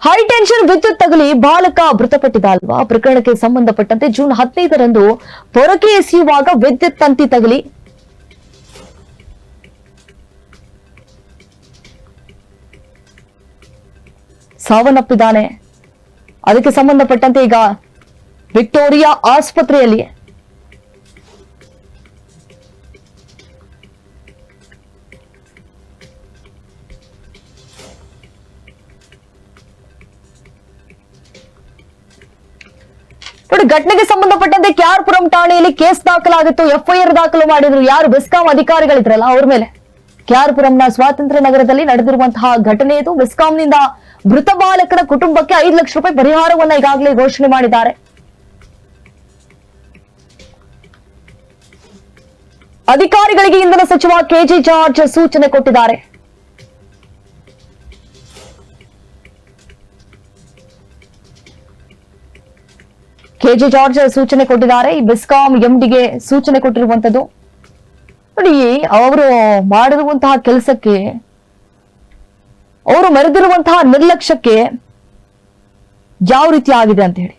High tension ವಿದ್ಯುತ್ ತಗುಲಿ ಬಾಲಕ ಮೃತಪಟ್ಟಿದ್ದ ಅಲ್ವಾ? ಪ್ರಕರಣಕ್ಕೆ ಸಂಬಂಧಪಟ್ಟಂತೆ ಜೂನ್ 15ರಂದು ಪೊರಕೆ ಎಸೆಯುವಾಗ ವಿದ್ಯುತ್ ತಂತಿ ತಗುಲಿ ಸಾವನ್ನಪ್ಪಿದ್ದಾನೆ. ಅದಕ್ಕೆ ಸಂಬಂಧಪಟ್ಟಂತೆ ಈಗ ವಿಕ್ಟೋರಿಯಾ ಆಸ್ಪತ್ರೆಯಲ್ಲಿ ನೋಡಿ, ಘಟನೆಗೆ ಸಂಬಂಧಪಟ್ಟಂತೆ ಕೆಆರ್ಪುರಂ ಠಾಣೆಯಲ್ಲಿ ಕೇಸ್ ದಾಖಲಾಗಿತ್ತು. ಎಫ್ಐಆರ್ ದಾಖಲು ಮಾಡಿದ್ರು. ಯಾರು ಬೆಸ್ಕಾಂ ಅಧಿಕಾರಿಗಳಿದ್ರಲ್ಲ ಅವ್ರ ಮೇಲೆ. ಕೆಆರ್ಪುರಂನ ಸ್ವಾತಂತ್ರ್ಯ ನಗರದಲ್ಲಿ ನಡೆದಿರುವಂತಹ ಘಟನೆ ಇದು. ಬೆಸ್ಕಾಂನಿಂದ ಮೃತ ಬಾಲಕನ ಕುಟುಂಬಕ್ಕೆ 5 ಲಕ್ಷ ರೂಪಾಯಿ ಪರಿಹಾರವನ್ನ ಈಗಾಗಲೇ ಘೋಷಣೆ ಮಾಡಿದ್ದಾರೆ. ಅಧಿಕಾರಿಗಳಿಗೆ ಇಂಧನ ಸಚಿವ ಕೆಜೆ ಜಾರ್ಜ್ ಸೂಚನೆ ಕೊಟ್ಟಿದ್ದಾರೆ. ಕೆಜೆ ಜಾರ್ಜ್ ಸೂಚನೆ ಕೊಟ್ಟಿದ್ದಾರೆ. ಈ ಬೆಸ್ಕಾಂ ಎಂಡಿಗೆ ಸೂಚನೆ ಕೊಟ್ಟಿರುವಂತದ್ದು. ನೋಡಿ, ಅವರು ಮಾಡಿರುವಂತಹ ಕೆಲಸಕ್ಕೆ, ಅವರು ಮೆರೆದಿರುವಂತಹ ನಿರ್ಲಕ್ಷ್ಯಕ್ಕೆ ಯಾವ ರೀತಿ ಆಗಿದೆ ಅಂತ ಹೇಳಿ.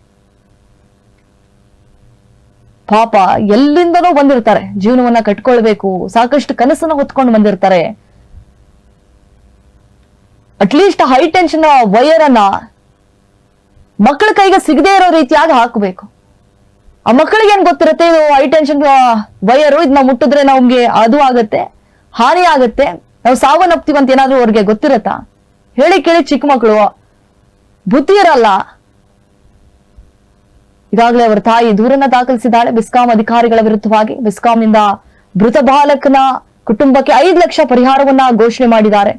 ಪಾಪ ಎಲ್ಲಿಂದನೋ ಬಂದಿರ್ತಾರೆ, ಜೀವನವನ್ನ ಕಟ್ಕೊಳ್ಬೇಕು, ಸಾಕಷ್ಟು ಕನಸನ್ನ ಹೊತ್ಕೊಂಡು ಬಂದಿರ್ತಾರೆ. ಅಟ್ಲೀಸ್ಟ್ ಹೈ ಟೆನ್ಷನ್ ವೈರ್ ಅನ್ನ ಮಕ್ಕಳ ಕೈಗೆ ಸಿಗದೆ ಇರೋ ರೀತಿಯಾಗಿ ಹಾಕಬೇಕು. ಆ ಮಕ್ಕಳಿಗೆ ಏನ್ ಗೊತ್ತಿರುತ್ತೆ, ಇದು ಹೈ ಟೆನ್ಷನ್ ವೈರು, ಇದನ್ನ ಮುಟ್ಟಿದ್ರೆ ನಮ್ಗೆ ಅದು ಆಗತ್ತೆ, ಹಾನಿ ಆಗತ್ತೆ, ನಾವು ಸಾವನ್ನಪ್ತೀವಂತ ಏನಾದ್ರೂ ಅವ್ರಿಗೆ ಗೊತ್ತಿರತ್ತಾ? ಹೇಳಿ ಕೇಳಿ ಚಿಕ್ಕ ಮಕ್ಕಳು, ಬುದ್ಧಿ ಇರಲ್ಲ. ಈಗಾಗಲೇ ಅವರ ತಾಯಿ ದೂರನ್ನ ದಾಖಲಿಸಿದ್ದಾಳೆ ಬೆಸ್ಕಾಂ ಅಧಿಕಾರಿಗಳ ವಿರುದ್ಧವಾಗಿ. ಬೆಸ್ಕಾಂನಿಂದ ಮೃತ ಬಾಲಕನ ಕುಟುಂಬಕ್ಕೆ 5 ಲಕ್ಷ ಪರಿಹಾರವನ್ನ ಘೋಷಣೆ ಮಾಡಿದ್ದಾರೆ.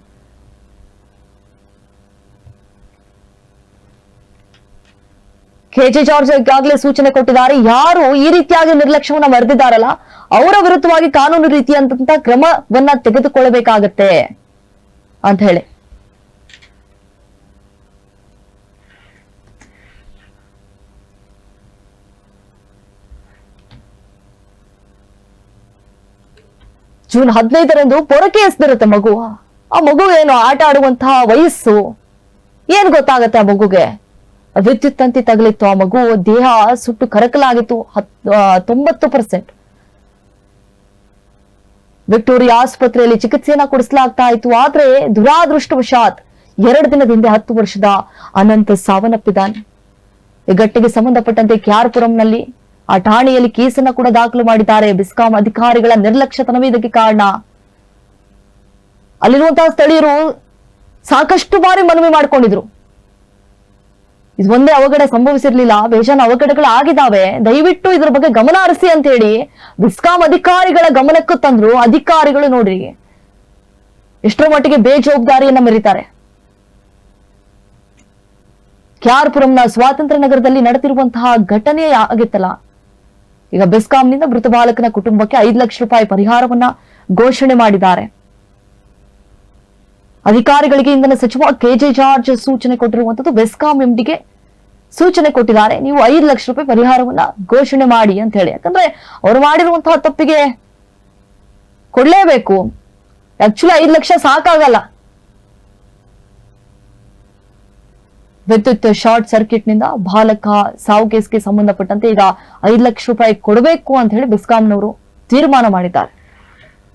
ಕೆಜೆ ಜಾರ್ಜ್ ಈಗಾಗಲೇ ಸೂಚನೆ ಕೊಟ್ಟಿದ್ದಾರೆ. ಯಾರು ಈ ರೀತಿಯಾಗಿ ನಿರ್ಲಕ್ಷ್ಯವನ್ನ ಮೆರೆದಿದ್ದಾರಲ್ಲ ಅವರ ವಿರುದ್ಧವಾಗಿ ಕಾನೂನು ರೀತಿಯಂತ ಕ್ರಮವನ್ನ ತೆಗೆದುಕೊಳ್ಳಬೇಕಾಗತ್ತೆ ಅಂತ ಹೇಳಿ. ಜೂನ್ 15ರಂದು ಪೊರಕೆ ಎಸೆದಿರುತ್ತೆ ಮಗು. ಆ ಮಗು ಏನು ಆಟ ಆಡುವಂತಹ ವಯಸ್ಸು, ಏನ್ ಗೊತ್ತಾಗತ್ತೆ ಆ ಮಗುಗೆ? ವಿದ್ಯುತ್ ತಂತಿ ತಗಲಿತ್ತು. ಆ ಮಗು ದೇಹ ಸುಟ್ಟು ಕರಕಲಾಗಿತ್ತು 90%. ವಿಕ್ಟೋರಿಯಾ ಆಸ್ಪತ್ರೆಯಲ್ಲಿ ಚಿಕಿತ್ಸೆಯನ್ನ ಕೊಡಿಸಲಾಗ್ತಾ ಇತ್ತು. ಆದ್ರೆ ದುರಾದೃಷ್ಟವಶಾತ್ 2 ದಿನದ ಹಿಂದೆ 10 ವರ್ಷದ ಅನಂತ್ ಸಾವನ್ನಪ್ಪಿದ್ದಾನೆ. ಈ ಘಟನೆಗೆ ಸಂಬಂಧಪಟ್ಟಂತೆ ಕೆಆರ್ಪುರಂನಲ್ಲಿ ಆ ಠಾಣೆಯಲ್ಲಿ ಕೇಸನ್ನ ಕೂಡ ದಾಖಲು ಮಾಡಿದ್ದಾರೆ. ಬೆಸ್ಕಾಂ ಅಧಿಕಾರಿಗಳ ನಿರ್ಲಕ್ಷ್ಯತನವೇ ಇದಕ್ಕೆ ಕಾರಣ. ಅಲ್ಲಿರುವಂತಹ ಸ್ಥಳೀಯರು ಸಾಕಷ್ಟು ಬಾರಿ ಮನವಿ ಮಾಡಿಕೊಂಡಿದ್ರು. ಇದು ಒಂದೇ ಅವಘಡ ಸಂಭವಿಸಿರ್ಲಿಲ್ಲ, ಬೇಜಾನ್ ಅವಘಡಗಳು ಆಗಿದ್ದಾವೆ, ದಯವಿಟ್ಟು ಇದ್ರ ಬಗ್ಗೆ ಗಮನ ಹರಿಸಿ ಅಂತ ಹೇಳಿ ಬೆಸ್ಕಾಂ ಅಧಿಕಾರಿಗಳ ಗಮನಕ್ಕೂ ತಂದ್ರು. ಅಧಿಕಾರಿಗಳು ನೋಡ್ರಿ ಎಷ್ಟರ ಮಟ್ಟಿಗೆ ಬೇಜವಾಬ್ದಾರಿಯನ್ನ ಮೆರೀತಾರೆ. ಕೆಆರ್ಪುರಂನ ಸ್ವಾತಂತ್ರ್ಯ ನಗರದಲ್ಲಿ ನಡೆದಿರುವಂತಹ ಘಟನೆ ಆಗಿತ್ತಲ್ಲ, ಈಗ ಬೆಸ್ಕಾಂನಿಂದ ಮೃತ ಬಾಲಕನ ಕುಟುಂಬಕ್ಕೆ 5 ಲಕ್ಷ ರೂಪಾಯಿ ಪರಿಹಾರವನ್ನ ಘೋಷಣೆ ಮಾಡಿದ್ದಾರೆ. ಅಧಿಕಾರಿಗಳಿಗೆ ಇಂಧನ ಸಚಿವ ಕೆಜೆ ಜಾರ್ಜ್ ಸೂಚನೆ ಕೊಟ್ಟಿರುವಂತದ್ದು. ಬೆಸ್ಕಾಂ ಎಂಡಿಗೆ ಸೂಚನೆ ಕೊಟ್ಟಿದ್ದಾರೆ, ನೀವು 5 ಲಕ್ಷ ರೂಪಾಯಿ ಪರಿಹಾರವನ್ನ ಘೋಷಣೆ ಮಾಡಿ ಅಂತ ಹೇಳಿ. ಯಾಕಂದ್ರೆ ಅವರು ಮಾಡಿರುವಂತಹ ತಪ್ಪಿಗೆ ಕೊಡ್ಲೇಬೇಕು. ಆಕ್ಚುಲಿ 5 ಲಕ್ಷ ಸಾಕಾಗಲ್ಲ. ವಿದ್ಯುತ್ ಶಾರ್ಟ್ ಸರ್ಕ್ಯೂಟ್ ನಿಂದ ಬಾಲಕ ಸಾವು ಕೇಸ್ಗೆ ಸಂಬಂಧಪಟ್ಟಂತೆ ಈಗ 5 ಲಕ್ಷ ರೂಪಾಯಿ ಕೊಡಬೇಕು ಅಂತ ಹೇಳಿ ಬೆಸ್ಕಾಂನವರು ತೀರ್ಮಾನ ಮಾಡಿದ್ದಾರೆ.